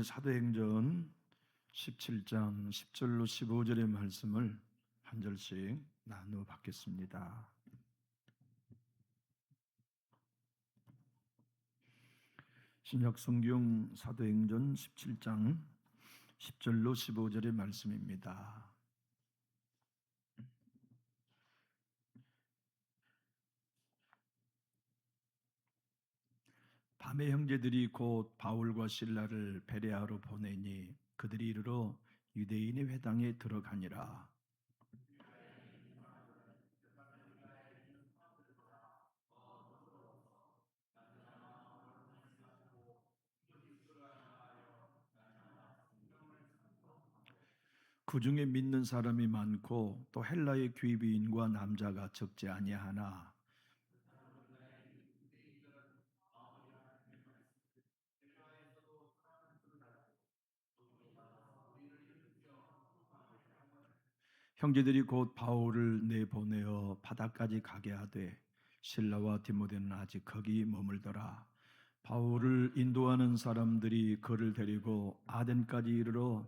우리 사도행전 17장 10절로 15절의 말씀을 한 절씩 나누어 받겠습니다. 신약성경 사도행전 17장 10절로 15절의 말씀입니다. 밤에 형제들이 곧 바울과 실라를 베레아로 보내니 그들이 이르러 유대인의 회당에 들어가니라. 그 중에 믿는 사람이 많고 또 헬라의 귀비인과 남자가 적지 아니하나 형제들이 곧 바울을 내보내어 바다까지 가게 하되 실라와 디모데는 아직 거기 머물더라. 바울을 인도하는 사람들이 그를 데리고 아덴까지 이르러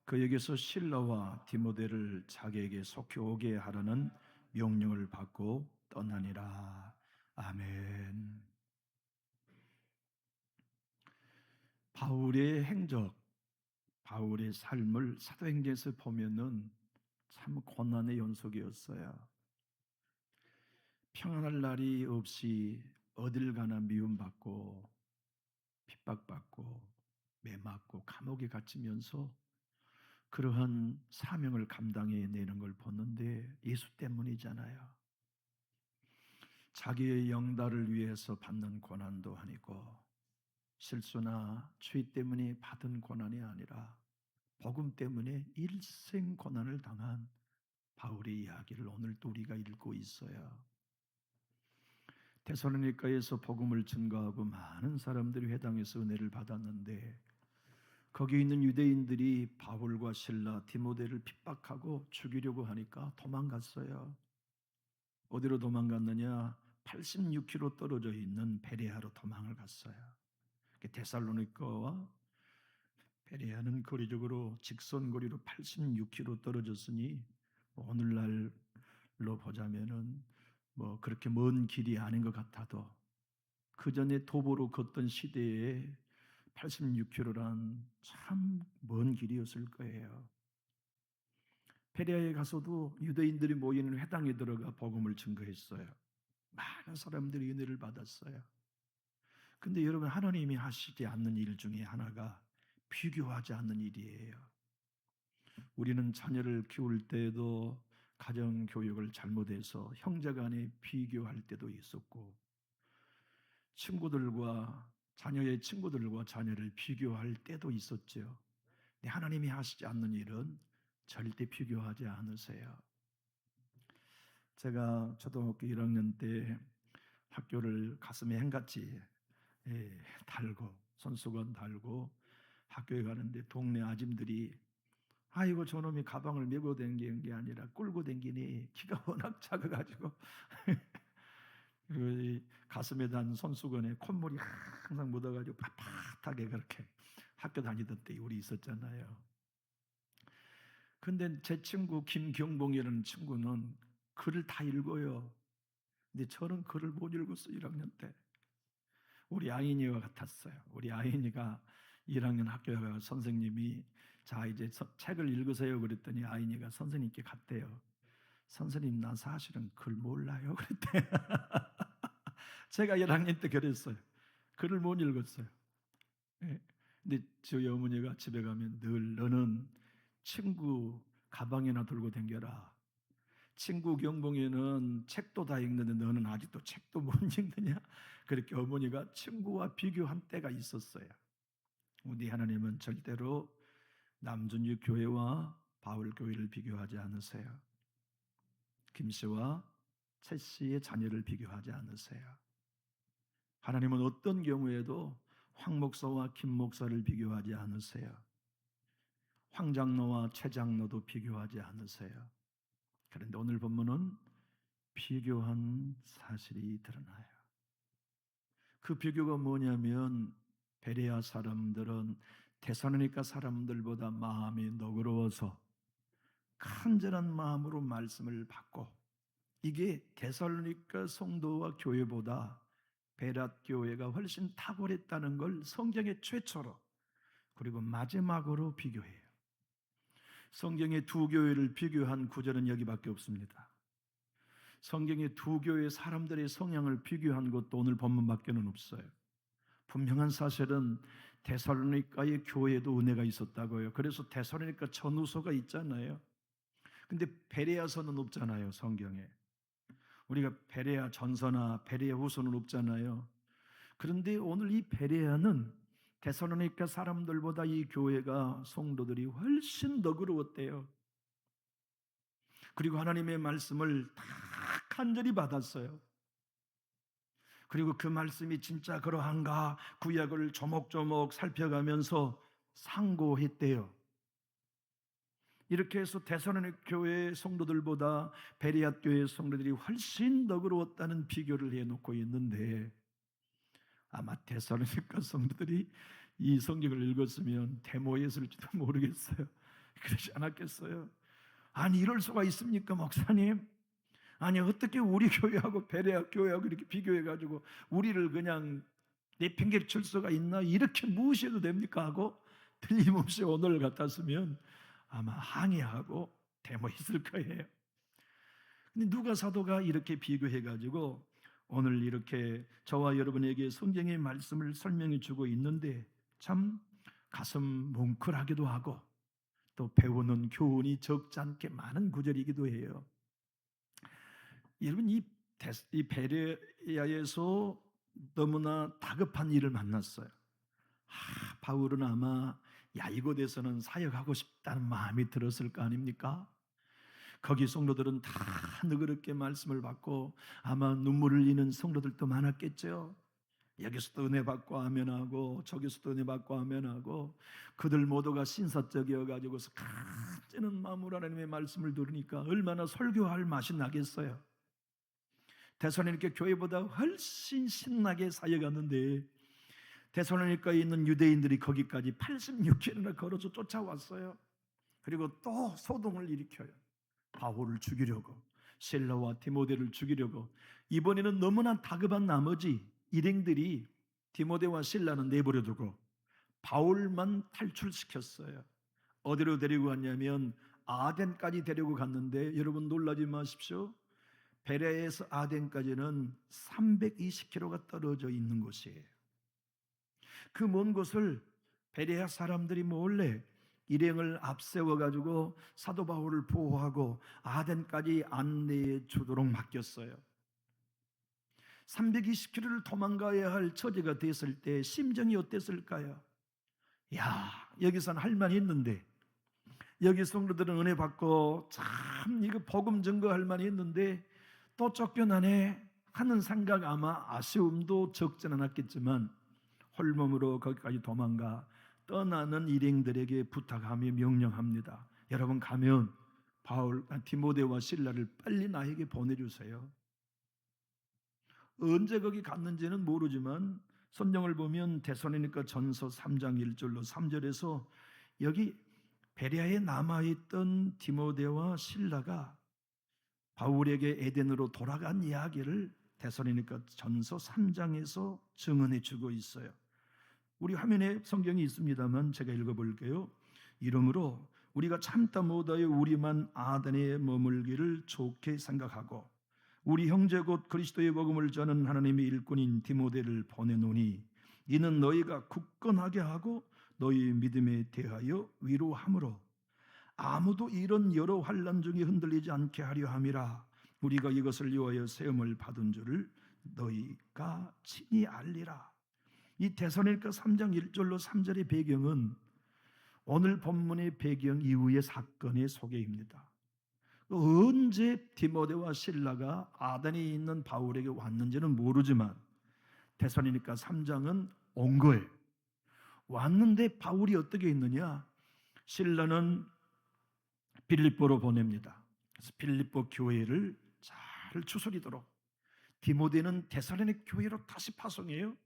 그에게서 실라와 디모데를 자기에게 속히 오게 하라는 명령을 받고 떠나니라. 아멘. 바울의 행적, 바울의 삶을 사도행전에서 보면은 참 고난의 연속이었어요. 평안할 날이 없이 어딜 가나 미움받고 핍박받고 매맞고 감옥에 갇히면서 그러한 사명을 감당해내는 걸 보는데 예수 때문이잖아요. 자기의 영달을 위해서 받는 고난도 아니고 실수나 죄 때문에 받은 고난이 아니라 복음 때문에 일생 고난을 당한 바울의 이야기를 오늘 또 우리가 읽고 있어요. 데살로니가에서 복음을 증거하고 많은 사람들이 회당에서 은혜를 받았는데 거기 있는 유대인들이 바울과 실라, 디모데를 핍박하고 죽이려고 하니까 도망갔어요. 어디로 도망갔느냐? 86km 떨어져 있는 베레아로 도망을 갔어요. 데살로니가와 베레아는 거리적으로 직선거리로 86km 떨어졌으니 오늘날로 보자면은 그렇게 먼 길이 아닌 것 같아도 그 전에 도보로 걷던 시대에 86km란 참 먼 길이었을 거예요. 베레아에 가서도 유대인들이 모이는 회당에 들어가 복음을 증거했어요. 많은 사람들이 은혜를 받았어요. 근데 여러분, 하나님이 하시지 않는 일 중에 하나가 비교하지 않는 일이에요. 우리는 자녀를 키울 때에도 가정교육을 잘못해서 형제간에 비교할 때도 있었고 자녀의 친구들과 자녀를 비교할 때도 있었죠. 근데 하나님이 하시지 않는 일은 절대 비교하지 않으세요. 제가 초등학교 1학년 때 학교를 가슴에 행같이 달고 손수건 달고 학교에 가는데 동네 아줌들이 아이고 저놈이 가방을 메고 다니는 게 아니라 끌고 다니니 키가 워낙 작아가지고 그 가슴에 단 손수건에 콧물이 항상 묻어가지고 빳빳하게 그렇게 학교 다니던 때 우리 있었잖아요. 근데 제 친구 김경봉이라는 친구는 글을 다 읽어요. 근데 저는 글을 못 읽었어요. 1학년 때. 우리 아인이와 같았어요. 우리 아인이가 1학년 학교에 가서 선생님이 자 이제 책을 읽으세요 그랬더니 아인이가 선생님께 갔대요. 선생님 나 사실은 글 몰라요 그랬대. 제가 1학년 때 그랬어요. 글을 못 읽었어요. 예. 근데 저희 어머니가 집에 가면 늘 너는 친구 가방에나 들고 다녀라. 친구 경봉이는 책도 다 읽는데 너는 아직도 책도 못 읽느냐? 그렇게 어머니가 친구와 비교한 때가 있었어요. 우리 하나님은 절대로 남준유 교회와 바울 교회를 비교하지 않으세요. 김 씨와 최 씨의 자녀를 비교하지 않으세요. 하나님은 어떤 경우에도 황 목사와 김 목사를 비교하지 않으세요. 황 장로와 최 장로도 비교하지 않으세요. 그런데 오늘 본문은 비교한 사실이 드러나요. 그 비교가 뭐냐면 베레아 사람들은 데살로니가 사람들보다 마음이 너그러워서 간절한 마음으로 말씀을 받고, 이게 데살로니가 성도와 교회보다 베랏 교회가 훨씬 탁월했다는 걸 성경의 최초로 그리고 마지막으로 비교해요. 성경의 두 교회를 비교한 구절은 여기밖에 없습니다. 성경의 두 교회 사람들의 성향을 비교한 것도 오늘 본문밖에는 없어요. 분명한 사실은 데살로니가의 교회에도 은혜가 있었다고요. 그래서 데살로니가 전후서가 있잖아요. 근데 베레아서는 없잖아요, 성경에. 우리가 베레아 전서나 베레아 후서는 없잖아요. 그런데 오늘 이 베레아는 데살로니가 사람들보다 이 교회가 성도들이 훨씬 너그러웠대요. 그리고 하나님의 말씀을 다 간절히 받았어요. 그리고 그 말씀이 진짜 그러한가 구약을 조목조목 살펴가면서 상고했대요. 이렇게 해서 데살로니가 교회 성도들보다 베레아 교회 성도들이 훨씬 너그러웠다는 비교를 해놓고 있는데, 아마 데살로니가 성도들이 이 성경을 읽었으면 데모했을지도 모르겠어요. 그러지 않았겠어요? 아니, 이럴 수가 있습니까, 목사님? 아니, 어떻게 우리 교회하고 베레아 교회하고 이렇게 비교해가지고 우리를 그냥 내팽개칠 수가 있나? 이렇게 무시해도 됩니까? 하고 틀림없이 오늘 같았으면 아마 항의하고 데모했을 거예요. 근데 누가 사도가 이렇게 비교해가지고 오늘 이렇게 저와 여러분에게 성경의 말씀을 설명해 주고 있는데, 참 가슴 뭉클하기도 하고 또 배우는 교훈이 적지 않게 많은 구절이기도 해요. 여러분, 이 베레아에서 너무나 다급한 일을 만났어요. 바울은 아마 이곳에서는 사역하고 싶다는 마음이 들었을 거 아닙니까? 거기 성도들은 다 너그럽게 말씀을 받고 아마 눈물을 흘리는 성도들도 많았겠죠. 여기서도 은혜 받고 아멘하고 저기서도 은혜 받고 아멘하고, 그들 모두가 신사적이어가지고서 간절한 마음으로 하나님의 말씀을 들으니까 얼마나 설교할 맛이 나겠어요. 데살로니가 교회보다 훨씬 신나게 사역하는데 데살로니가에 있는 유대인들이 거기까지 86km나 걸어서 쫓아왔어요. 그리고 또 소동을 일으켜요. 바울을 죽이려고, 실라와 디모데를 죽이려고. 이번에는 너무나 다급한 나머지 일행들이 디모데와 실라는 내버려두고 바울만 탈출시켰어요. 어디로 데리고 갔냐면 아덴까지 데리고 갔는데, 여러분 놀라지 마십시오. 베레아에서 아덴까지는 320km가 떨어져 있는 곳이에요. 그 먼 곳을 베레아 사람들이 몰래 일행을 앞세워 가지고 사도 바울을 보호하고 아덴까지 안내해 주도록 맡겼어요. 320km를 도망가야 할 처지가 됐을 때 심정이 어땠을까요? 야, 여기서는 할 만이 있는데, 여기 성도들은 은혜 받고 참 이거 복음 증거할 만이 있는데 또 쫓겨나네 하는 생각, 아마 아쉬움도 적지 않았겠지만 홀몸으로 거기까지 도망가 떠나는 일행들에게 부탁하며 명령합니다. 여러분, 가면 디모데와 실라를 빨리 나에게 보내주세요. 언제 거기 갔는지는 모르지만 성경을 보면 데살로니가 전서 3장 1절로 3절에서 여기 베레아에 남아있던 디모데와 실라가 바울에게 에덴으로 돌아간 이야기를 데살로니가 전서 3장에서 증언해 주고 있어요. 우리 화면에 성경이 있습니다만 제가 읽어볼게요. 이러므로 우리가 참다 못하여 우리만 아덴에 머물기를 좋게 생각하고 우리 형제 곧 그리스도의 복음을 전하는 하나님의 일꾼인 디모데를 보내노니, 이는 너희가 굳건하게 하고 너희 믿음에 대하여 위로함으로 아무도 이런 여러 환난 중에 흔들리지 않게 하려 함이라. 우리가 이것을 위하여 세움을 받은 줄을 너희가 친히 알리라. 이 데살로니가 3장 1절로 3절의 배경은 오늘 본문의 배경 이후의 사건의 소개입니다. 언제 디모데와 실라가 아덴에 있는 바울에게 왔는지는 모르지만 데살로니가 3장은 온 거예요. 왔는데 바울이 어떻게 있느냐? 실라는 빌립보로 보냅니다. 그래서 빌립보 교회를 잘 추스리도록, 디모데는 데살로니가 교회로 다시 파송해요.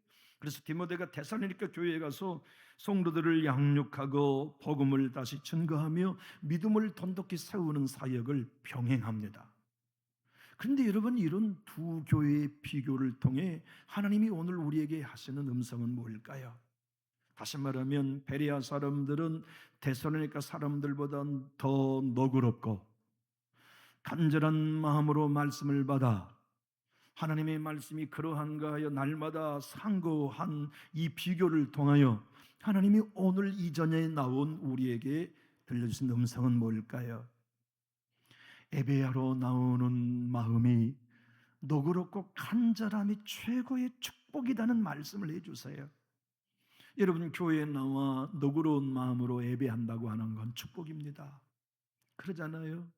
그래서 디모데가 데살로니가 교회에 가서 성도들을 양육하고 복음을 다시 증거하며 믿음을 돈독히 세우는 사역을 병행합니다. 그런데 여러분, 이런 두 교회의 비교를 통해 하나님이 오늘 우리에게 하시는 음성은 뭘까요? 다시 말하면 베레아 사람들은 데살로니가 사람들보다 더 너그럽고 간절한 마음으로 말씀을 받아 하나님의 말씀이 그러한가 하여 날마다 상고한 이 비교를 통하여 하나님이 오늘 이전에 나온 우리에게 들려주신 음성은 뭘까요? 에베야로 나오는 마음이 너그럽고 간절함이 최고의 축복이라는 말씀을 해주세요. 여러분, 교회에 나와 너그러운 마음으로 예배한다고 하는 건 축복입니다. 그러잖아요.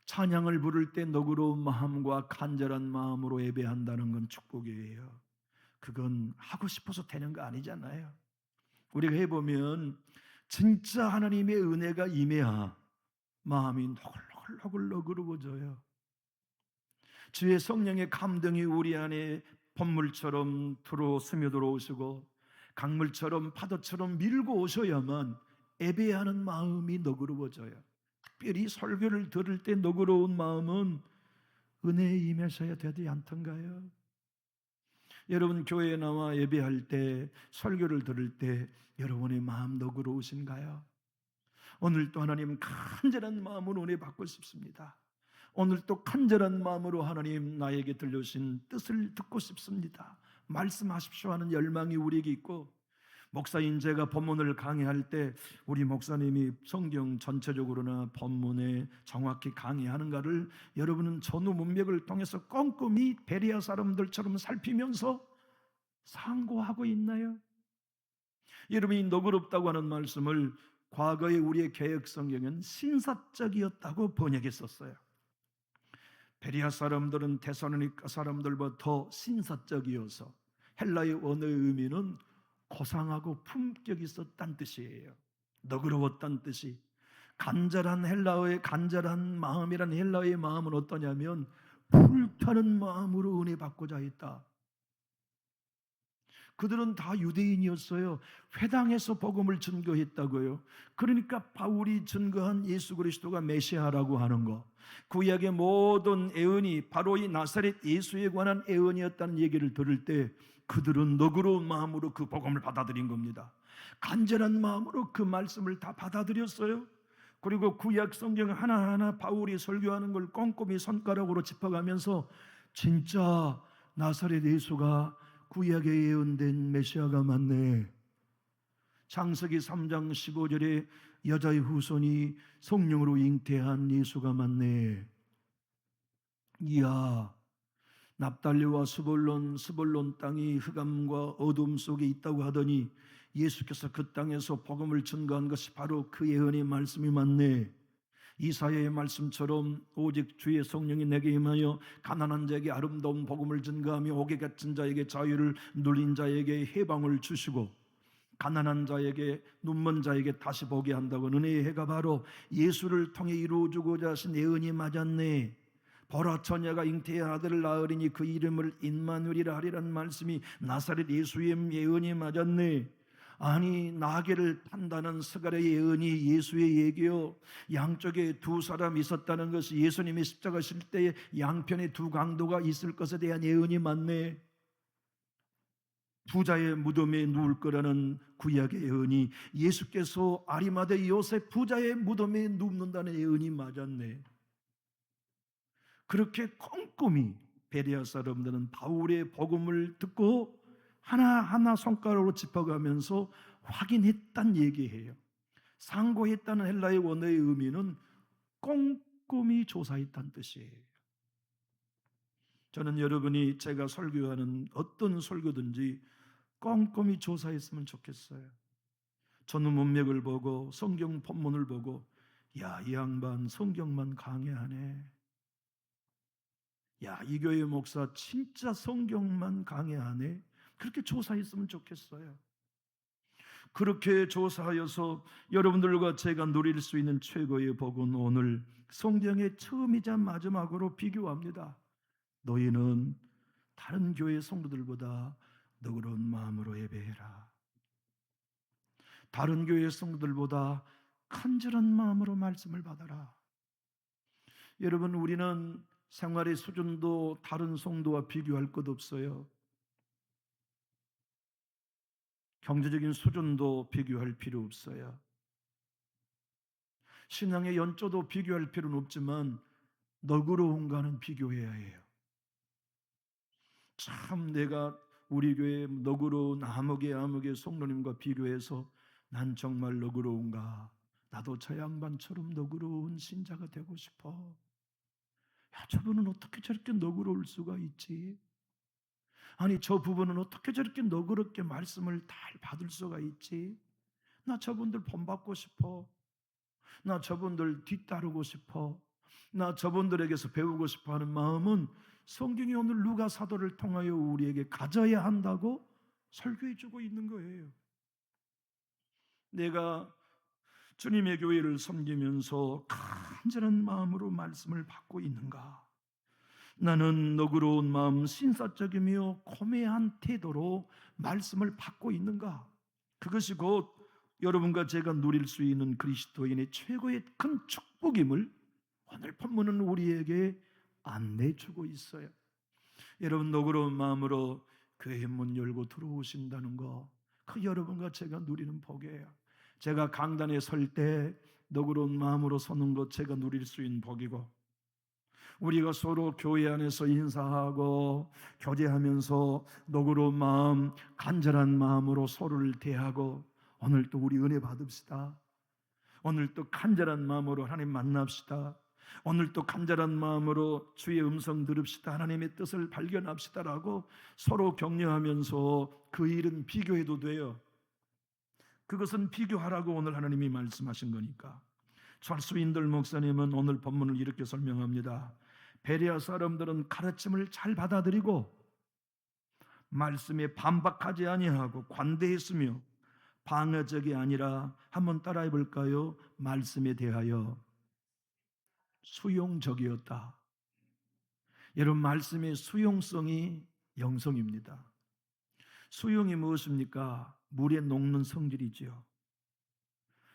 찬양을 부를 때 너그러운 마음과 간절한 마음으로 예배한다는 건 축복이에요. 그건 하고 싶어서 되는 거 아니잖아요. 우리가 해보면 진짜 하나님의 은혜가 임해야 마음이 너글너글 너그러워져요. 주의 성령의 감동이 우리 안에 번물처럼 스며들어오시고 강물처럼 파도처럼 밀고 오셔야만 예배하는 마음이 너그러워져요. 특별히 설교를 들을 때 너그러운 마음은 은혜에 임하셔야 되지 않던가요? 여러분, 교회에 나와 예배할 때, 설교를 들을 때 여러분의 마음 너그러우신가요? 오늘 또 하나님 간절한 마음으로 은혜 받고 싶습니다. 오늘 또 간절한 마음으로 하나님 나에게 들려주신 뜻을 듣고 싶습니다. 말씀하십시오 하는 열망이 우리에게 있고, 목사인 제가 본문을 강의할 때 우리 목사님이 성경 전체적으로나 본문에 정확히 강의하는가를 여러분은 전후 문맥을 통해서 꼼꼼히 베레아 사람들처럼 살피면서 상고하고 있나요? 여러분이 너그럽다고 하는 말씀을 과거에 우리의 개혁 성경은 신사적이었다고 번역했었어요. 베레아 사람들은 데살로니가 사람들보다 더 신사적이어서 헬라의 언어의 의미는 고상하고 품격 있었다는 뜻이에요. 너그러웠다는 뜻이. 간절한 헬라어의 간절한 마음이란 헬라어의 마음은 어떠냐면 불타는 마음으로 은혜 받고자 했다. 그들은 다 유대인이었어요. 회당에서 복음을 증거했다고요. 그러니까 바울이 증거한 예수 그리스도가 메시아라고 하는 거, 구약의 모든 예언이 바로 이 나사렛 예수에 관한 예언이었다는 얘기를 들을 때 그들은 너그러운 마음으로 그 복음을 받아들인 겁니다. 간절한 마음으로 그 말씀을 다 받아들였어요. 그리고 구약 성경 하나하나 바울이 설교하는 걸 꼼꼼히 손가락으로 짚어가면서 진짜 나사렛 예수가 구약에 예언된 메시아가 맞네. 창세기 3장 15절에 여자의 후손이 성령으로 잉태한 예수가 맞네. 이야, 납달리와 스불론 땅이 흑암과 어둠 속에 있다고 하더니 예수께서 그 땅에서 복음을 증거한 것이 바로 그 예언의 말씀이 맞네. 이사야의 말씀처럼 오직 주의 성령이 내게 임하여 가난한 자에게 아름다운 복음을 증거하며 옥에 갇힌 자에게 자유를, 눌린 자에게 해방을 주시고 가난한 자에게, 눈먼 자에게 다시 보게 한다고 은혜의 해가 바로 예수를 통해 이루어주고자 하신 예언이 맞았네. 보라, 처녀가 잉태의 아들을 낳으리니 그 이름을 임마누엘이라 하리라는 말씀이 나사렛 예수의 예언이 맞았네. 아니, 나귀를 판다는 스가랴의 예언이 예수의 얘기요. 양쪽에 두 사람이 있었다는 것이 예수님이 십자가 실 때에 양편에 두 강도가 있을 것에 대한 예언이 맞네. 부자의 무덤에 누울 거라는 구약의 예언이 예수께서 아리마대 요셉 부자의 무덤에 눕는다는 예언이 맞았네. 그렇게 꼼꼼히 베레아 사람들은 바울의 복음을 듣고 하나하나 손가락으로 짚어가면서 확인했단 얘기예요. 상고했다는 헬라의 원어의 의미는 꼼꼼히 조사했다는 뜻이에요. 저는 여러분이 제가 설교하는 어떤 설교든지 꼼꼼히 조사했으면 좋겠어요. 전후 문맥을 보고 성경 본문을 보고, 야, 이 양반 성경만 강해하네. 야, 이 교회 목사 진짜 성경만 강해하네. 그렇게 조사했으면 좋겠어요. 그렇게 조사하여서 여러분들과 제가 누릴 수 있는 최고의 복은 오늘 성경의 처음이자 마지막으로 비교합니다. 너희는 다른 교회 성도들보다 너그러운 마음으로 예배해라. 다른 교회 성도들보다 간절한 마음으로 말씀을 받아라. 여러분, 우리는 생활의 수준도 다른 성도와 비교할 것 없어요. 경제적인 수준도 비교할 필요 없어요. 신앙의 연조도 비교할 필요는 없지만 너그러운가는 비교해야 해요. 참 내가 우리 교회 너그러운 아무개 성도님과 비교해서 난 정말 너그러운가? 나도 저 양반처럼 너그러운 신자가 되고 싶어. 야, 저분은 어떻게 저렇게 너그러울 수가 있지? 아니, 저 부분은 어떻게 저렇게 너그럽게 말씀을 잘 받을 수가 있지? 나 저분들 본받고 싶어. 나 저분들 뒤따르고 싶어. 나 저분들에게서 배우고 싶어 하는 마음은 성경이 오늘 누가 사도를 통하여 우리에게 가져야 한다고 설교해 주고 있는 거예요. 내가 주님의 교회를 섬기면서 간절한 마음으로 말씀을 받고 있는가? 나는 너그러운 마음, 신사적이며 고매한 태도로 말씀을 받고 있는가? 그것이 곧 여러분과 제가 누릴 수 있는 그리스도인의 최고의 큰 축복임을 오늘 본문은 우리에게 안내주고 있어요. 여러분, 너그러운 마음으로 교회 문 열고 들어오신다는 거, 그 여러분과 제가 누리는 복이에요. 제가 강단에 설 때 너그러운 마음으로 서는 것 제가 누릴 수 있는 복이고, 우리가 서로 교회 안에서 인사하고 교제하면서 너그러운 마음, 간절한 마음으로 서로를 대하고, 오늘 또 우리 은혜 받읍시다. 오늘 또 간절한 마음으로 하나님 만납시다. 오늘 또 간절한 마음으로 주의 음성 들읍시다. 하나님의 뜻을 발견합시다라고 서로 격려하면서 그 일은 비교해도 돼요. 그것은 비교하라고 오늘 하나님이 말씀하신 거니까. 찰스 윈들 목사님은 오늘 본문을 이렇게 설명합니다. 베레아 사람들은 가르침을 잘 받아들이고 말씀에 반박하지 아니하고 관대했으며 방어적이 아니라, 한번 따라해 볼까요? 말씀에 대하여 수용적이었다. 여러분, 말씀의 수용성이 영성입니다. 수용이 무엇입니까? 물에 녹는 성질이지요.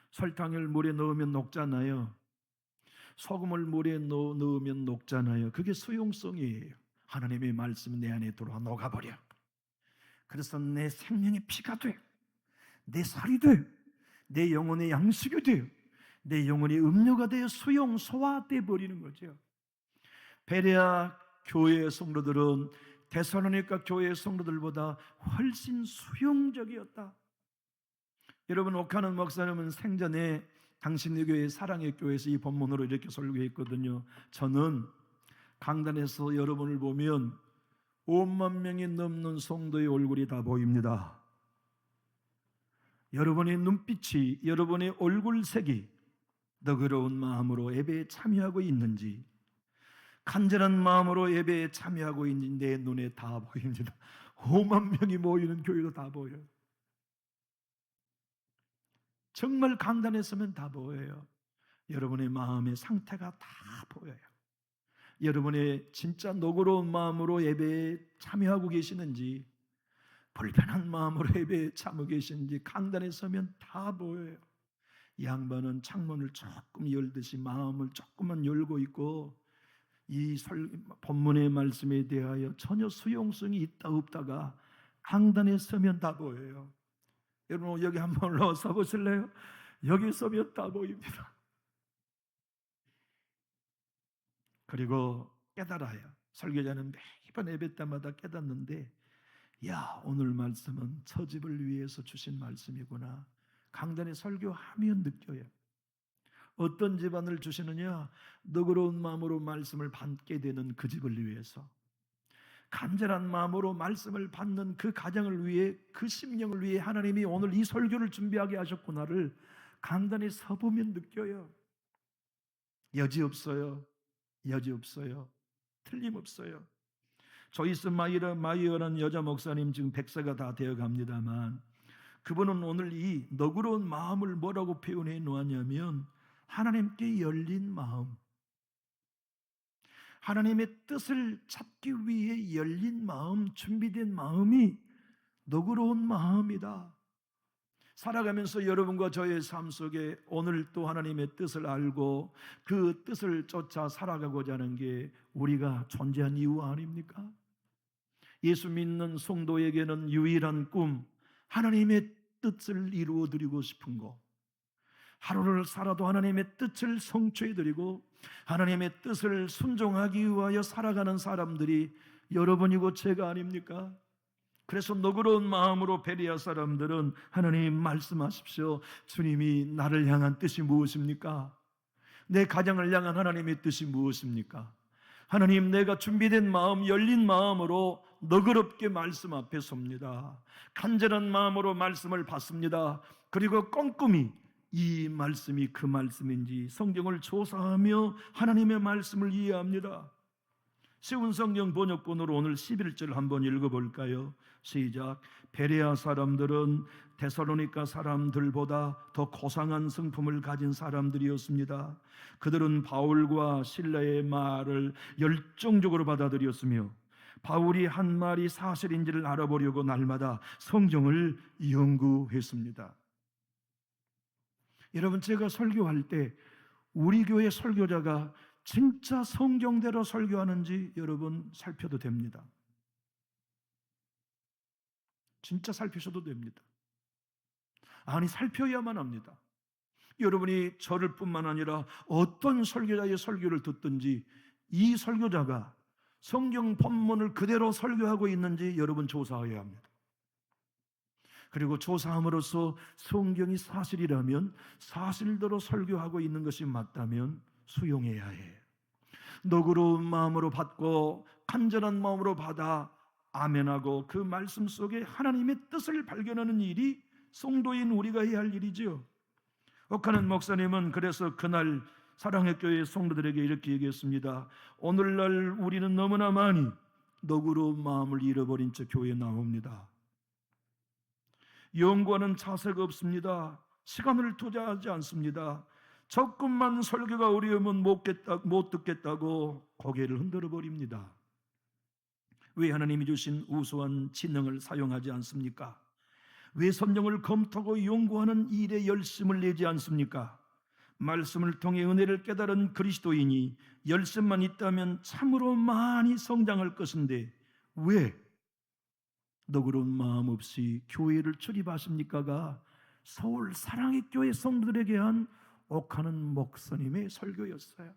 설탕을 물에 넣으면 녹잖아요. 소금을 물에 넣으면 녹잖아요. 그게 수용성이에요. 하나님의 말씀은 내 안에 들어와 녹아버려. 그래서 내 생명의 피가 돼. 내 살이 돼. 내 영혼의 양식이 돼요. 내 영혼의 음료가 되어 수용, 소화돼 버리는 거죠. 베레아 교회의 성도들은 데살로니가 교회의 성도들보다 훨씬 수용적이었다. 여러분, 오카는 목사님은 생전에 당신의 교회 사랑의 교회에서 이 본문으로 이렇게 설교했거든요. 저는 강단에서 여러분을 보면 5만 명이 넘는 성도의 얼굴이 다 보입니다. 여러분의 눈빛이, 여러분의 얼굴색이 너그러운 마음으로 예배에 참여하고 있는지, 간절한 마음으로 예배에 참여하고 있는지 내 눈에 다 보입니다. 5만 명이 모이는 교회도 다 보여요. 정말 강단에 서면 다 보여요. 여러분의 마음의 상태가 다 보여요. 여러분의 진짜 너그러운 마음으로 예배에 참여하고 계시는지, 불편한 마음으로 예배에 참여 계시는지 강단에 서면 다 보여요. 이 양반은 창문을 조금 열듯이 마음을 조금만 열고 있고 이 본문의 말씀에 대하여 전혀 수용성이 있다 없다가 강단에 서면 다 보여요. 여러분, 여기 한번 서 보실래요? 여기 서면 다 보입니다. 그리고 깨달아요. 설교자는 매번 예배 때마다 깨닫는데, 야, 오늘 말씀은 저 집을 위해서 주신 말씀이구나. 강단에 설교하면 느껴요. 어떤 집안을 주시느냐? 너그러운 마음으로 말씀을 받게 되는 그 집을 위해서, 간절한 마음으로 말씀을 받는 그 가정을 위해, 그 심령을 위해 하나님이 오늘 이 설교를 준비하게 하셨구나를 강단에 서보면 느껴요. 여지없어요. 여지없어요. 틀림없어요. 조이스 마이어라는 여자 목사님, 지금 100세가 다 되어 갑니다만, 그분은 오늘 이 너그러운 마음을 뭐라고 표현해 놓았냐면, 하나님께 열린 마음, 하나님의 뜻을 찾기 위해 열린 마음, 준비된 마음이 너그러운 마음이다. 살아가면서 여러분과 저의 삶 속에 오늘 또 하나님의 뜻을 알고 그 뜻을 쫓아 살아가고자 하는 게 우리가 존재한 이유 아닙니까? 예수 믿는 성도에게는 유일한 꿈, 하나님의 뜻을 이루어 드리고 싶은 것, 하루를 살아도 하나님의 뜻을 성취해 드리고 하나님의 뜻을 순종하기 위하여 살아가는 사람들이 여러분이고 제가 아닙니까? 그래서 너그러운 마음으로 베레아 사람들은 하나님 말씀하십시오. 주님이 나를 향한 뜻이 무엇입니까? 내 가정을 향한 하나님의 뜻이 무엇입니까? 하나님, 내가 준비된 마음, 열린 마음으로 너그럽게 말씀 앞에 섭니다. 간절한 마음으로 말씀을 받습니다. 그리고 꼼꼼히 이 말씀이 그 말씀인지 성경을 조사하며 하나님의 말씀을 이해합니다. 쉬운 성경 번역본으로 오늘 11절 한번 읽어볼까요? 시작. 베레아 사람들은 데살로니가 사람들보다 더 고상한 성품을 가진 사람들이었습니다. 그들은 바울과 실라의 말을 열정적으로 받아들였으며 바울이 한 말이 사실인지를 알아보려고 날마다 성경을 연구했습니다. 여러분, 제가 설교할 때 우리 교회 설교자가 진짜 성경대로 설교하는지 여러분 살펴도 됩니다. 진짜 살피셔도 됩니다. 아니, 살펴야만 합니다. 여러분이 저를 뿐만 아니라 어떤 설교자의 설교를 듣든지 이 설교자가 성경 본문을 그대로 설교하고 있는지 여러분 조사해야 합니다. 그리고 조사함으로써 성경이 사실이라면, 사실대로 설교하고 있는 것이 맞다면 수용해야 해요. 너그러운 마음으로 받고 간절한 마음으로 받아 아멘하고 그 말씀 속에 하나님의 뜻을 발견하는 일이 성도인 우리가 해야 할 일이죠. 옥하는 목사님은 그래서 그날 사랑의 교회 성도들에게 이렇게 얘기했습니다. 오늘날 우리는 너무나 많이 너그러운 마음을 잃어버린 채 교회에 나옵니다. 연구하는 자세가 없습니다. 시간을 투자하지 않습니다. 조금만 설교가 어려우면 못 듣겠다고 고개를 흔들어 버립니다. 왜 하나님이 주신 우수한 지능을 사용하지 않습니까? 왜 성경을 검토하고 연구하는 일에 열심을 내지 않습니까? 말씀을 통해 은혜를 깨달은 그리스도인이 열심만 있다면 참으로 많이 성장할 것인데 왜 너그러운 마음 없이 교회를 출입하십니까가 서울 사랑의 교회 성도들에게 한 옥하는 목사님의 설교였어요.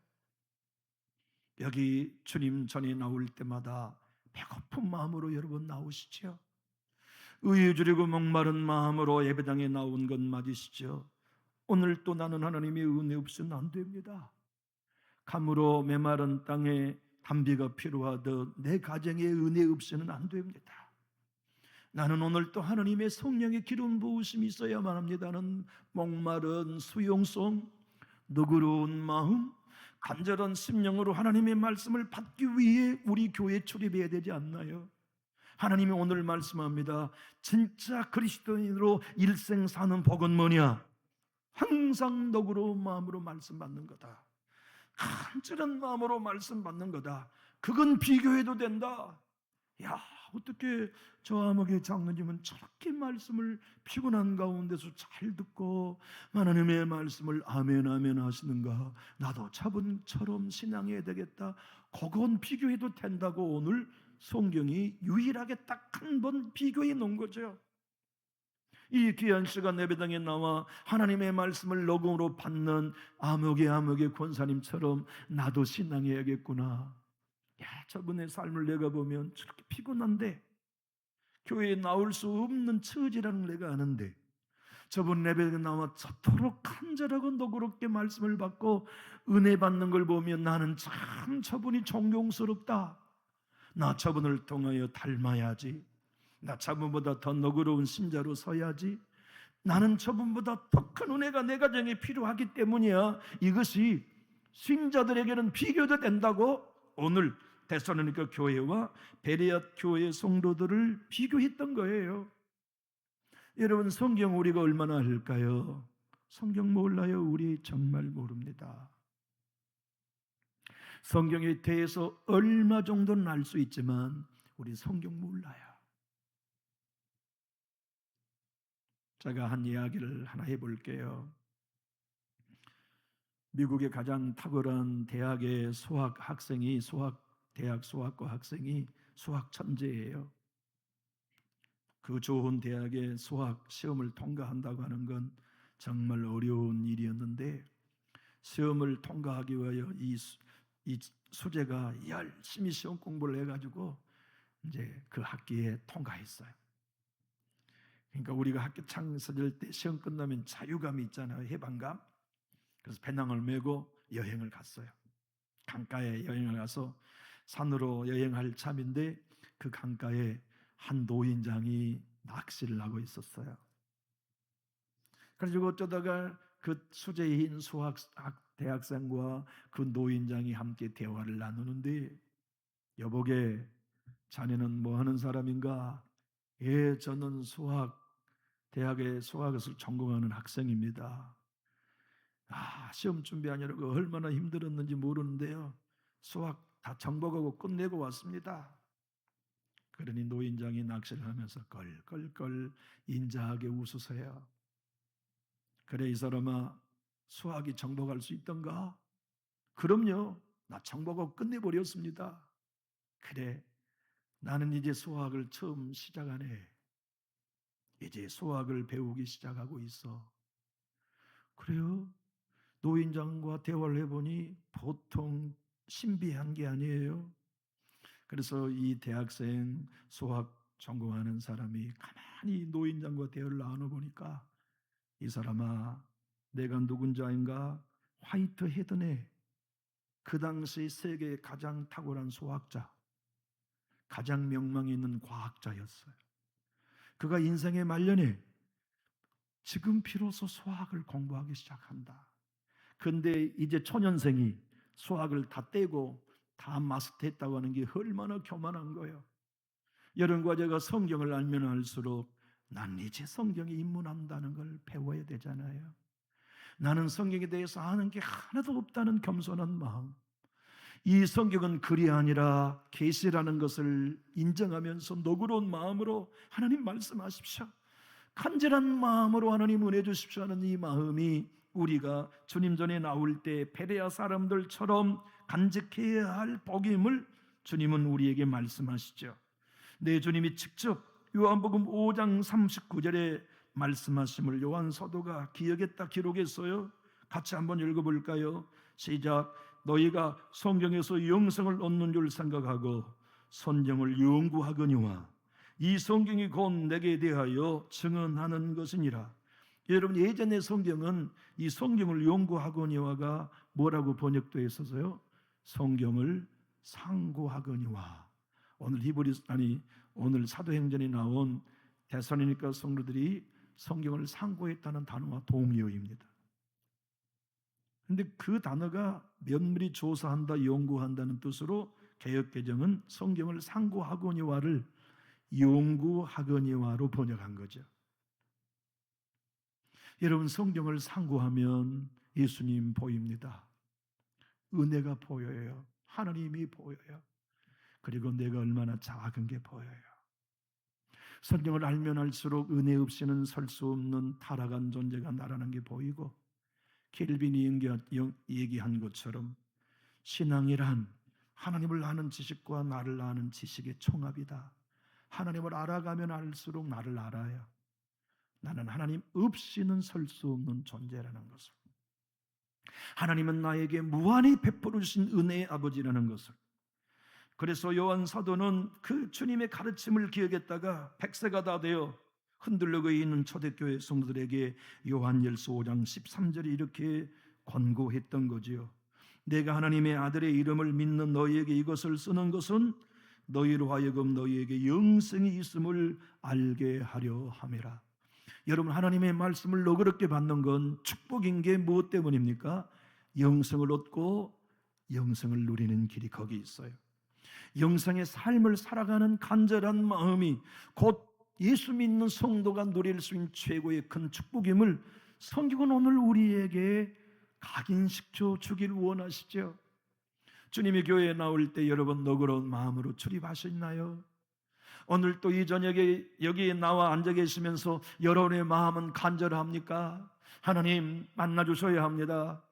여기 주님 전에 나올 때마다 배고픈 마음으로 여러분 나오시죠? 의에 주리고 목마른 마음으로 예배당에 나온 것 맞으시죠? 오늘 또 나는 하나님의 은혜 없이는 안 됩니다. 감으로 메마른 땅에 단비가 필요하듯 내 가정에 은혜 없이는 안 됩니다. 나는 오늘 또 하나님의 성령의 기름 부으심이 있어야만 합니다는 목마른 수용성, 너그러운 마음, 간절한 심령으로 하나님의 말씀을 받기 위해 우리 교회에 출입해야 되지 않나요? 하나님이 오늘 말씀합니다. 진짜 그리스도인으로 일생 사는 복은 뭐냐? 항상 너그러운 마음으로 말씀 받는 거다. 간절한 마음으로 말씀 받는 거다. 그건 비교해도 된다. 야, 어떻게 저 아무개 장로님은 저렇게 말씀을 피곤한 가운데서 잘 듣고 하나님의 말씀을 아멘 아멘 하시는가? 나도 저분처럼 신앙해야 되겠다. 그건 비교해도 된다고 오늘 성경이 유일하게 딱 한 번 비교해 놓은 거죠. 이 귀한 시간 예배당에 나와 하나님의 말씀을 녹음으로 받는 아무개 권사님처럼 나도 신앙해야겠구나. 야, 저분의 삶을 내가 보면 저렇게 피곤한데 교회에 나올 수 없는 처지라는 내가 아는데 저분 예배에 나와 저토록 간절하고 너그럽게 말씀을 받고 은혜 받는 걸 보면 나는 참 저분이 존경스럽다. 나 저분을 통하여 닮아야지. 나 저분보다 더 너그러운 신자로 서야지. 나는 저분보다 더 큰 은혜가 내 가정에 필요하기 때문이야. 이것이 신자들에게는 비교도 된다고 오늘 데살로니가 교회와 베레아 교회 성도들을 비교했던 거예요. 여러분, 성경 우리가 얼마나 알까요? 성경 몰라요? 우리 정말 모릅니다. 성경에 대해서 얼마 정도는 알 수 있지만 우리 성경 몰라요. 제가 한 이야기를 하나 해볼게요. 미국의 가장 탁월한 대학의 대학 수학과 학생이 수학 천재예요. 그 좋은 대학의 수학 시험을 통과한다고 하는 건 정말 어려운 일이었는데, 시험을 통과하기 위하여 이 수재가 열심히 시험 공부를 해가지고 이제 그 학기에 통과했어요. 그러니까 우리가 학교 창설일 때 시험 끝나면 자유감이 있잖아요. 해방감. 그래서 배낭을 메고 여행을 갔어요. 강가에 여행을 가서 산으로 여행할 참인데, 그 강가에 한 노인장이 낚시를 하고 있었어요. 그래서 어쩌다가 그 수재인 수학 대학생과 그 노인장이 함께 대화를 나누는데, 여보게, 자네는 뭐 하는 사람인가? 예, 저는 대학의 수학을 전공하는 학생입니다. 시험 준비하느라고 얼마나 힘들었는지 모르는데요, 수학 다 정복하고 끝내고 왔습니다. 그러니 노인장이 낚시를 하면서 껄껄껄 인자하게 웃으세요. 그래, 이 사람아, 수학이 정복할 수 있던가? 그럼요, 나 정복하고 끝내버렸습니다. 그래, 나는 이제 수학을 처음 시작하네. 이제 수학을 배우기 시작하고 있어. 그래요? 노인장과 대화를 해보니 보통 신비한 게 아니에요. 그래서 이 대학생 수학 전공하는 사람이 가만히 노인장과 대화를 나눠보니까, 이 사람아, 내가 누군지 아닌가? 화이트 헤드네. 그 당시 세계의 가장 탁월한 수학자, 가장 명망이 있는 과학자였어요. 그가 인생의 말년에 지금 비로소 수학을 공부하기 시작한다. 근데 이제 초년생이 수학을 다 떼고 다 마스터했다고 하는 게 얼마나 교만한 거예요. 여러분과 제가 성경을 알면 알수록 난 이제 성경에 입문한다는 걸 배워야 되잖아요. 나는 성경에 대해서 아는 게 하나도 없다는 겸손한 마음. 이 성경은 글이 아니라 계시라는 것을 인정하면서 너그러운 마음으로 하나님 말씀하십시오, 간절한 마음으로 하나님 은혜 주십시오 하는 이 마음이 우리가 주님 전에 나올 때 베레아 사람들처럼 간직해야 할 복임을 주님은 우리에게 말씀하시죠. 내 주님이 직접 요한복음 5장 39절에 말씀하심을 요한 사도가 기억했다 기록했어요. 같이 한번 읽어볼까요? 시작. 너희가 성경에서 영생을 얻는 줄 생각하고 성경을 연구하거니와 이 성경이 곧 내게 대하여 증언하는 것이니라. 여러분, 예전의 성경은 이 성경을 연구하거니와가 뭐라고 번역되어 있어서요? 성경을 상고하거니와. 오늘 사도행전에 나온 데살로니가 성도들이 성경을 상고했다는 단어와 동의어입니다. 그런데 그 단어가 면밀히 조사한다, 연구한다는 뜻으로 개역개정은 성경을 상고하거니와를 연구하거니와로 번역한 거죠. 여러분, 성경을 상고하면 예수님 보입니다. 은혜가 보여요. 하나님이 보여요. 그리고 내가 얼마나 작은 게 보여요. 성경을 알면 알수록 은혜 없이는 설 수 없는 타락한 존재가 나라는 게 보이고, 켈빈이 얘기한 것처럼 신앙이란 하나님을 아는 지식과 나를 아는 지식의 총합이다. 하나님을 알아가면 알수록 나를 알아요. 나는 하나님 없이는 설 수 없는 존재라는 것을, 하나님은 나에게 무한히 베풀어 주신 은혜의 아버지라는 것을. 그래서 요한 사도는 그 주님의 가르침을 기억했다가 100세가 다 되어 흔들리고 있는 초대교회 성도들에게 요한일서 5장 13절에 이렇게 권고했던 거지요. 내가 하나님의 아들의 이름을 믿는 너희에게 이것을 쓰는 것은 너희로 하여금 너희에게 영생이 있음을 알게 하려 함이라. 여러분, 하나님의 말씀을 너그럽게 받는 건 축복인 게 무엇 때문입니까? 영생을 얻고 영생을 누리는 길이 거기 있어요. 영생의 삶을 살아가는 간절한 마음이 곧 예수 믿는 성도가 누릴 수 있는 최고의 큰 축복임을 성경은 오늘 우리에게 각인시켜 주길 원하시죠. 주님이 교회에 나올 때 여러분 너그러운 마음으로 출입하셨나요? 오늘 또 이 저녁에 여기에 나와 앉아 계시면서 여러분의 마음은 간절합니까? 하나님 만나 주셔야 합니다.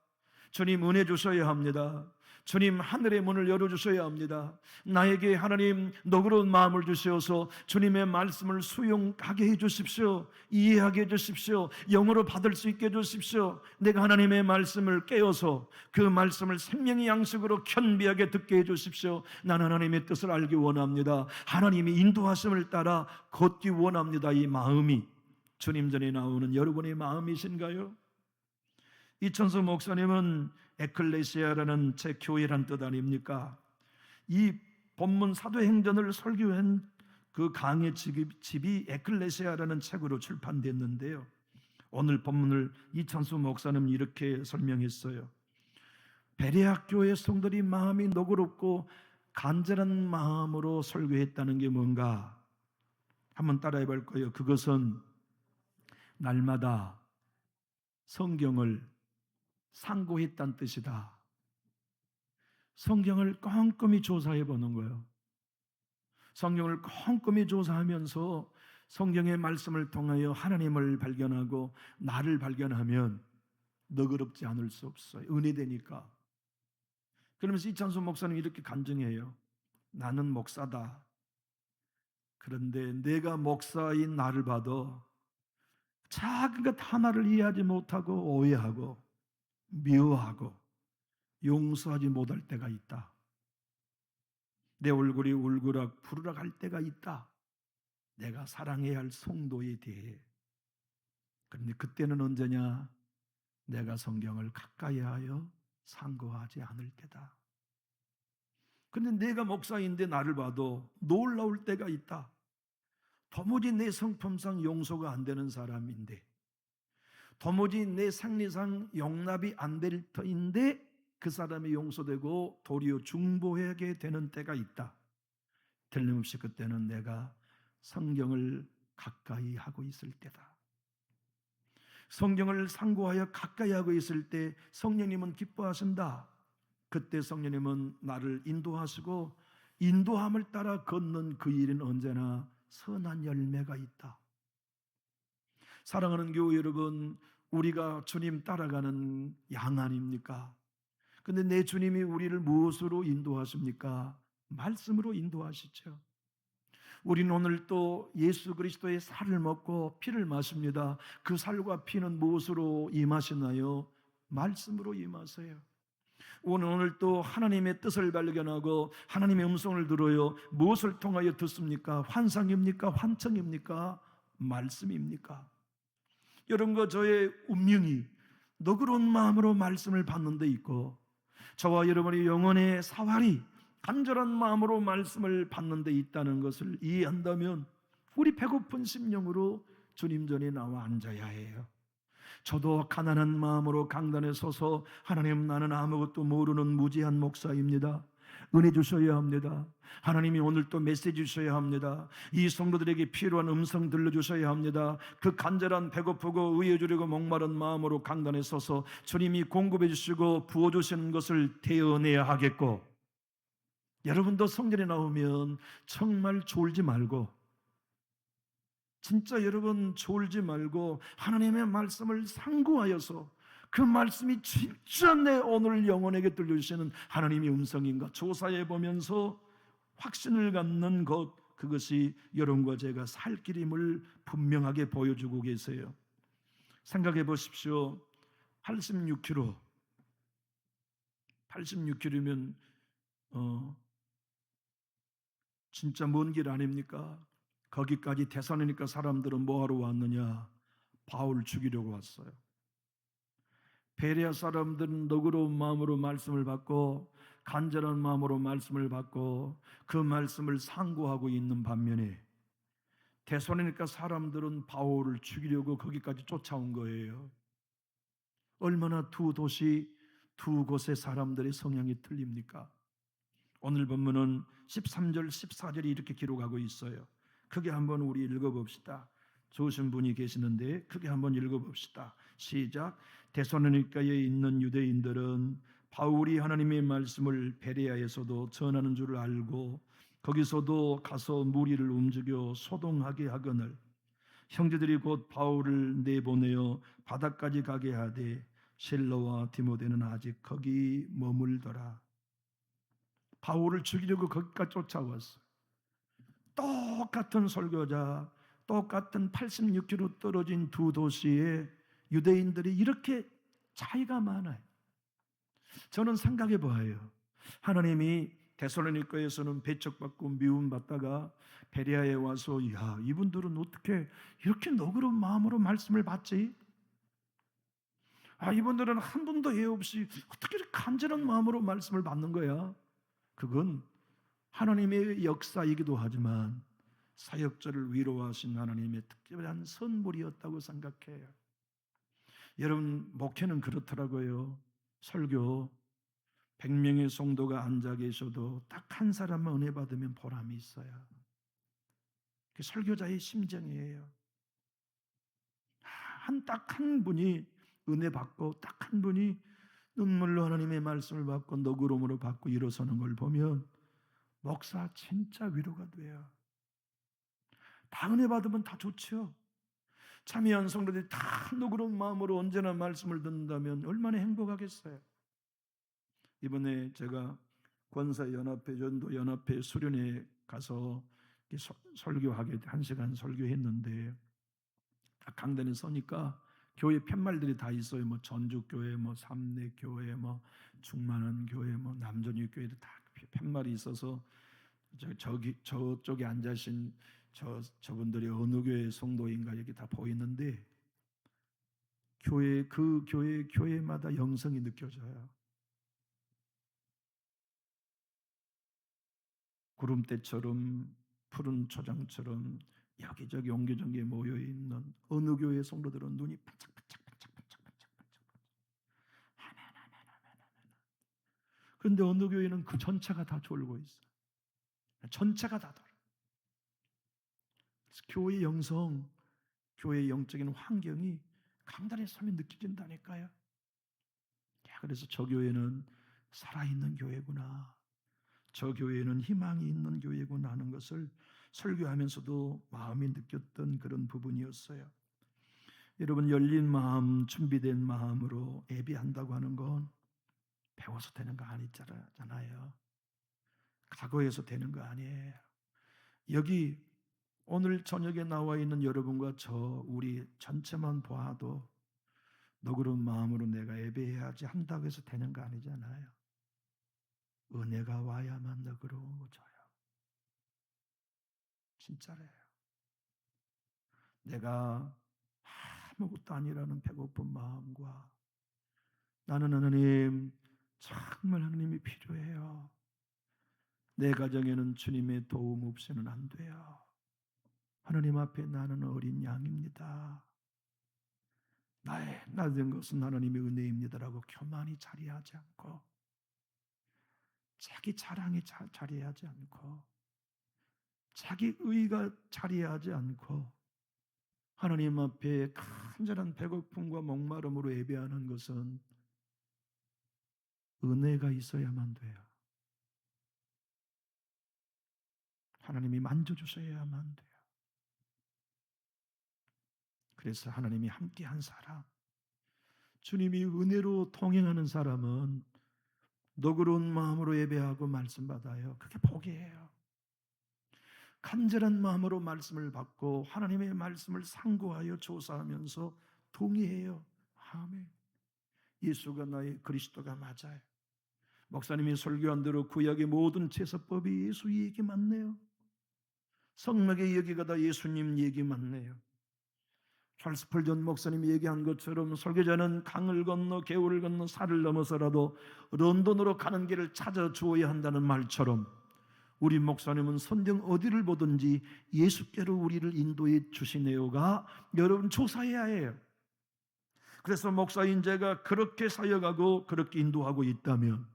주님 은혜 주셔야 합니다. 주님 하늘의 문을 열어주셔야 합니다. 나에게 하나님 너그러운 마음을 주시어서 주님의 말씀을 수용하게 해주십시오. 이해하게 해주십시오. 영으로 받을 수 있게 해주십시오. 내가 하나님의 말씀을 깨어서 그 말씀을 생명의 양식으로 편비하게 듣게 해주십시오. 나는 하나님의 뜻을 알기 원합니다. 하나님이 인도하심을 따라 걷기 원합니다. 이 마음이 주님 전에 나오는 여러분의 마음이신가요? 이천수 목사님은 에클레시아라는 제 교회란 뜻 아닙니까? 이 본문 사도행전을 설교한 그 강의 집이 에클레시아라는 책으로 출판됐는데요. 오늘 본문을 이천수 목사님은 이렇게 설명했어요. 베레아 교회 성도들이 마음이 너그럽고 간절한 마음으로 설교했다는 게 뭔가 한번 따라해 볼 거예요. 그것은 날마다 성경을 상고했다는 뜻이다. 성경을 꼼꼼히 조사해 보는 거예요. 성경을 꼼꼼히 조사하면서 성경의 말씀을 통하여 하나님을 발견하고 나를 발견하면 너그럽지 않을 수 없어요. 은혜되니까. 그러면서 이찬수 목사님 이렇게 간증해요. 나는 목사다. 그런데 내가 목사인 나를 봐도 작은 것 하나를 이해하지 못하고 오해하고 미워하고 용서하지 못할 때가 있다. 내 얼굴이 울그락 부르락 할 때가 있다. 내가 사랑해야 할 성도에 대해. 그런데 그때는 언제냐? 내가 성경을 가까이 하여 상고하지 않을 때다. 그런데 내가 목사인데 나를 봐도 놀라울 때가 있다. 도무지 내 성품상 용서가 안 되는 사람인데, 도무지 내 생리상 용납이 안 될 터인데 그 사람이 용서되고 도리어 중보하게 되는 때가 있다. 틀림없이 그때는 내가 성경을 가까이 하고 있을 때다. 성경을 상고하여 가까이 하고 있을 때 성령님은 기뻐하신다. 그때 성령님은 나를 인도하시고 인도함을 따라 걷는 그 일은 언제나 선한 열매가 있다. 사랑하는 교회 여러분, 우리가 주님 따라가는 양 아닙니까? 근데 내 주님이 우리를 무엇으로 인도하십니까? 말씀으로 인도하시죠. 우리는 오늘 또 예수 그리스도의 살을 먹고 피를 마십니다. 그 살과 피는 무엇으로 임하시나요? 말씀으로 임하세요. 오늘 또 하나님의 뜻을 발견하고 하나님의 음성을 들어요. 무엇을 통하여 듣습니까? 환상입니까? 환청입니까? 말씀입니까? 여러분과 저의 운명이 너그러운 마음으로 말씀을 받는 데 있고, 저와 여러분의 영혼의 사활이 간절한 마음으로 말씀을 받는 데 있다는 것을 이해한다면 우리 배고픈 심령으로 주님 전에 나와 앉아야 해요. 저도 가난한 마음으로 강단에 서서 하나님, 나는 아무것도 모르는 무지한 목사입니다. 은혜 주셔야 합니다. 하나님이 오늘 또 메시지 주셔야 합니다. 이 성도들에게 필요한 음성 들려주셔야 합니다. 그 간절한 배고프고 의에 주려고 목마른 마음으로 강단에 서서 주님이 공급해 주시고 부어주시는 것을 대언해야 하겠고, 여러분도 성전에 나오면 정말 졸지 말고, 진짜 여러분 졸지 말고 하나님의 말씀을 상고하여서 그 말씀이 진짜 내 오늘 영혼에게 들려주시는 하나님의 음성인가 조사해 보면서 확신을 갖는 것, 그것이 여러분과 제가 살 길임을 분명하게 보여주고 계세요. 생각해 보십시오. 86km면 진짜 먼 길 아닙니까? 거기까지 대사로니까 사람들은 뭐하러 왔느냐? 바울 죽이려고 왔어요. 베레아 사람들은 너그러운 마음으로 말씀을 받고 간절한 마음으로 말씀을 받고 그 말씀을 상고하고 있는 반면에 대사로니까 사람들은 바울을 죽이려고 거기까지 쫓아온 거예요. 얼마나 두 도시, 두 곳의 사람들의 성향이 틀립니까? 오늘 본문은 13절, 14절이 이렇게 기록하고 있어요. 크게 한번 우리 읽어봅시다. 좋으신 분이 계시는데 크게 한번 읽어봅시다. 시작. 데살로니가에 있는 유대인들은 바울이 하나님의 말씀을 베레아에서도 전하는 줄 알고 거기서도 가서 무리를 움직여 소동하게 하거늘 형제들이 곧 바울을 내보내어 바다까지 가게 하되 실로와 디모데는 아직 거기 머물더라. 바울을 죽이려고 거기까지 쫓아왔어. 똑같은 설교자, 똑같은 86km 떨어진 두 도시에 유대인들이 이렇게 차이가 많아요. 저는 생각해 봐요. 하나님이 데살로니가에서는 배척받고 미움받다가 베레아에 와서 야, 이분들은 어떻게 이렇게 너그러운 마음으로 말씀을 받지? 이분들은 한 분도 예 없이 어떻게 이렇게 간절한 마음으로 말씀을 받는 거야? 그건 하나님의 역사이기도 하지만 사역자를 위로하신 하나님의 특별한 선물이었다고 생각해요. 여러분, 목회는 그렇더라고요. 설교 100명의 성도가 앉아 계셔도 딱 한 사람만 은혜 받으면 보람이 있어요. 그 설교자의 심정이에요. 딱 한 분이 은혜 받고 딱 한 분이 눈물로 하나님의 말씀을 받고 너그러움으로 받고 일어서는 걸 보면 목사 진짜 위로가 돼요. 다 은혜 받으면 다 좋죠. 참여한 성도들이 다 너그러운 마음으로 언제나 말씀을 듣는다면 얼마나 행복하겠어요. 이번에 제가 권사연합회, 전도연합회 수련회 가서 설교하게 1시간 설교했는데 강단에 서니까 교회 팻말들이 다 있어요. 뭐 전주교회, 뭐 삼례교회, 뭐 충만한 교회, 뭐 남전유 교회도 다 팻말이 있어서 저쪽에 앉으신 저분들이 어느 교회 성도인가 여기 다 보이는데 교회마다 영성이 느껴져요. 구름대처럼 푸른 초장처럼 여기저기 옹기종기 모여있는 어느 교회 성도들은 눈이 반짝반짝반짝반짝반짝 하나하나하나하나. 그런데 어느 교회는 그 전체가 다 졸고 있어. 전체가 다 돌아. 교회의 영성, 교회의 영적인 환경이 강단에 서면 느껴진다니까요. 그래서 저 교회는 살아있는 교회구나, 저 교회는 희망이 있는 교회구나 하는 것을 설교하면서도 마음이 느꼈던 그런 부분이었어요. 여러분, 열린 마음, 준비된 마음으로 예배한다고 하는 건 배워서 되는 거 아니잖아요. 각오해서 되는 거 아니에요. 여기 오늘 저녁에 나와 있는 여러분과 우리 전체만 봐도 너그러운 마음으로 내가 예배해야지 한다고 해서 되는 거 아니잖아요. 은혜가 와야만 너그러워져요. 진짜래요. 내가 아무것도 아니라는 배고픈 마음과 나는 하나님, 정말 하나님이 필요해요. 내 가정에는 주님의 도움 없이는 안 돼요. 하나님 앞에 나는 어린 양입니다. 나의 나된 것은 하나님의 은혜입니다라고 교만히 자리하지 않고 자기 자랑에 자리하지 않고 자기 의가 자리하지 않고 하나님 앞에 간절한 배고픔과 목마름으로 예배하는 것은 은혜가 있어야만 돼요. 하나님이 만져주셔야만 돼요. 그래서 하나님이 함께한 사람, 주님이 은혜로 동행하는 사람은 너그러운 마음으로 예배하고 말씀 받아요. 그게 복이에요. 간절한 마음으로 말씀을 받고 하나님의 말씀을 상고하여 조사하면서 동의해요. 아멘. 예수가 나의 그리스도가 맞아요. 목사님이 설교한 대로 구약의 모든 제사법이 예수 얘기 맞네요. 성막의 얘기가 다 예수님 얘기 맞네요. 찰스 펄전 목사님이 얘기한 것처럼 설교자는 강을 건너 개울을 건너 산을 넘어서라도 런던으로 가는 길을 찾아 주어야 한다는 말처럼 우리 목사님은 성경 어디를 보든지 예수께로 우리를 인도해 주시네요가 여러분 조사해야 해요. 그래서 목사인 제가 그렇게 사역하고 그렇게 인도하고 있다면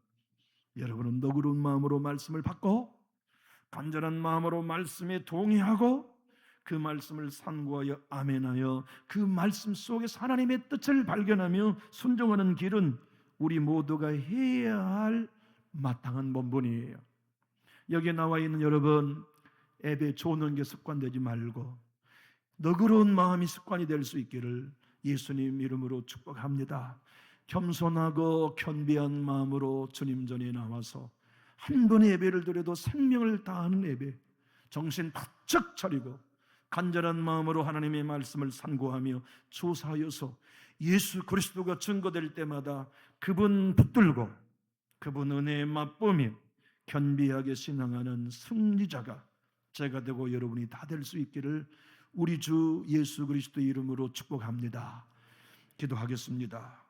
여러분은 너그러운 마음으로 말씀을 받고 간절한 마음으로 말씀에 동의하고 그 말씀을 상고하여 아멘하여 그 말씀 속에서 하나님의 뜻을 발견하며 순종하는 길은 우리 모두가 해야 할 마땅한 본분이에요. 여기 나와 있는 여러분, 예배 조는 게 습관되지 말고 너그러운 마음이 습관이 될 수 있기를 예수님 이름으로 축복합니다. 겸손하고 겸비한 마음으로 주님 전에 나와서 한 번의 예배를 드려도 생명을 다하는 예배, 정신 바짝 차리고 간절한 마음으로 하나님의 말씀을 산구하며 조사하여서 예수 그리스도가 증거될 때마다 그분 붙들고 그분 은혜에 맛보며 견비하게 신앙하는 승리자가 제가 되고 여러분이 다 될 수 있기를 우리 주 예수 그리스도 이름으로 축복합니다. 기도하겠습니다.